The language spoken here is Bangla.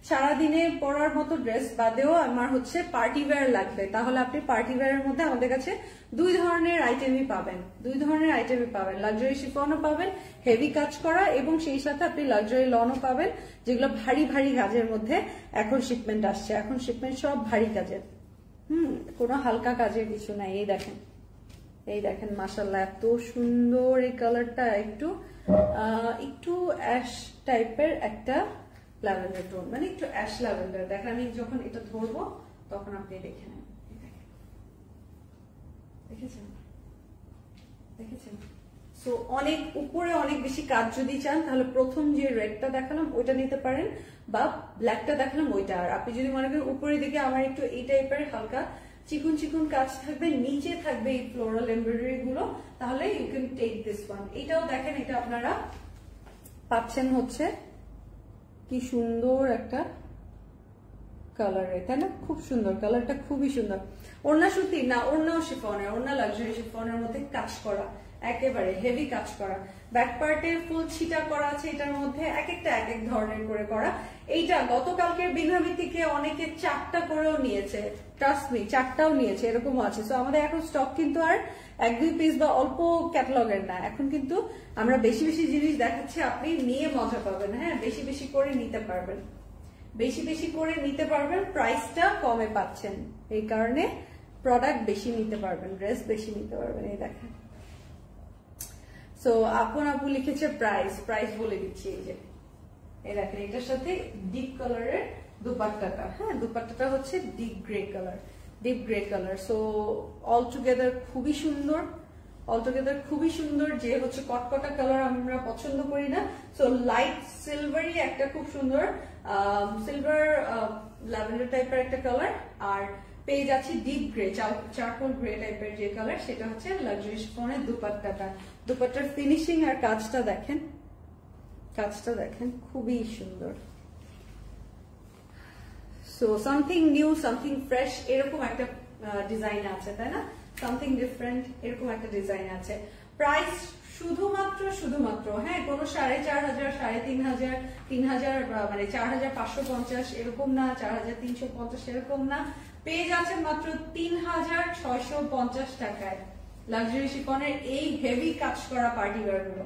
সারাদিনে পরার মতো ড্রেস বাদেও আমার হচ্ছে পার্টি ওয়্যার লাগবে, তাহলে আপনি পার্টি ওয়্যারের মধ্যে আমাদের কাছে দুই ধরনের আইটেমই পাবেন, লাক্সারি শিফনও পাবেন হেভি কাজ করা, এবং সেই সাথে আপনি লাক্সারি লনও পাবেন, যেগুলো ভারী ভারী কাজের মধ্যে এখন শিপমেন্ট আসছে। এখন শিপমেন্ট সব ভারী কাজের, কোনো হালকা কাজের কিছু নাই। এই দেখেন মাশাআল্লাহ এত সুন্দর এই কালারটা, একটু অ্যাশ টাইপের একটা ল্যাভেন্ডার টোন, মানে একটু অ্যাশ ল্যাভেন্ডার। দেখেন আমি যখন এটা ধরবো তখন আপনি দেখে নেন, দেখেছেন? সো অনেক উপরে অনেক বেশি কাজ যদি চান তাহলে প্রথম যে রেডটা দেখালাম ওইটা নিতে পারেন, বা ব্ল্যাকটা দেখালাম ওইটা। আর আপনি যদি মনে করেন উপরের দিকে আমার একটু এই টাইপের হালকা চিকুন চিকুন কাজ থাকবে, নিচে থাকবে এই ফ্লোরাল এমব্রয়ডারি গুলো, তাহলে you can take this one. এটাও দেখেন, এটা আপনারা পাচ্ছেন হচ্ছে কি সুন্দর একটা কালার, তাই না? খুব সুন্দর কালারটা, খুবই সুন্দর। ওড়না সুতি না, ওড়নাও শিফনের, ওড়না লাক্সারি শিফনের মধ্যে কাজ করা, একেবারে হেভি কাজ করা। ব্যাক পার্টে ফুল ছিটা করা আছে, এটার মধ্যে এক একটা এক এক ধরনের করে করা। এইটা গতকালকের বিঘ্নামিতিকে অনেকে 4টা করেও নিয়েছে, ট্রাস্ট মি 4টাও নিয়েছে, এরকমও আছে। সো আমাদের এখন স্টক কিন্তু আর 1-2 পিস বা অল্প ক্যাটালগের না, এখন কিন্তু আমরা বেশি বেশি জিনিস দেখাচ্ছি, আপনি নিয়ে মজা পাবেন। হ্যাঁ, বেশি বেশি করে নিতে পারবেন, প্রাইসটা কমে পাচ্ছেন, এই কারণে প্রোডাক্ট বেশি নিতে পারবেন, ড্রেস বেশি নিতে পারবেন। এই দেখেন, সো আপু লিখেছে প্রাইস বলে দিচ্ছি। এই দেখেন, এটার সাথে ডিপ কালারের দুপাট্টাটা, হ্যাঁ দুপাট্টাটা হচ্ছে deep grey colour. So all together খুবই সুন্দর, যে হচ্ছে কটকটা কালার আমরা পছন্দ করি না। সো লাইট সিলভারি একটা খুব সুন্দর সিলভার ল্যাভেন্ডার টাইপের একটা কালার, আর পেয়ে যাচ্ছি ডিপ গ্রে, চারকোল গ্রে টাইপের যে কালার, সেটা হচ্ছে লাক্সারি শিফনের দুপাট্টার ফিনিশিং আর কাজটা দেখেন খুবই সুন্দর। So something new, something fresh, এরকম একটা ডিজাইন আছে, তাই না? সামথিং ডিফারেন্ট, এরকম একটা ডিজাইন আছে। প্রাইস শুধুমাত্র হ্যাঁ, কোনো 4,500, 3,500, 3,000 মানে 4,550 এরকম না, 4,350 এরকম না, পেয়ে যাচ্ছেন মাত্র 3,650 টাকায় লাক্সারি শিফনের এই হেভি কাজ করা পার্টি ওয়্যার গুলো।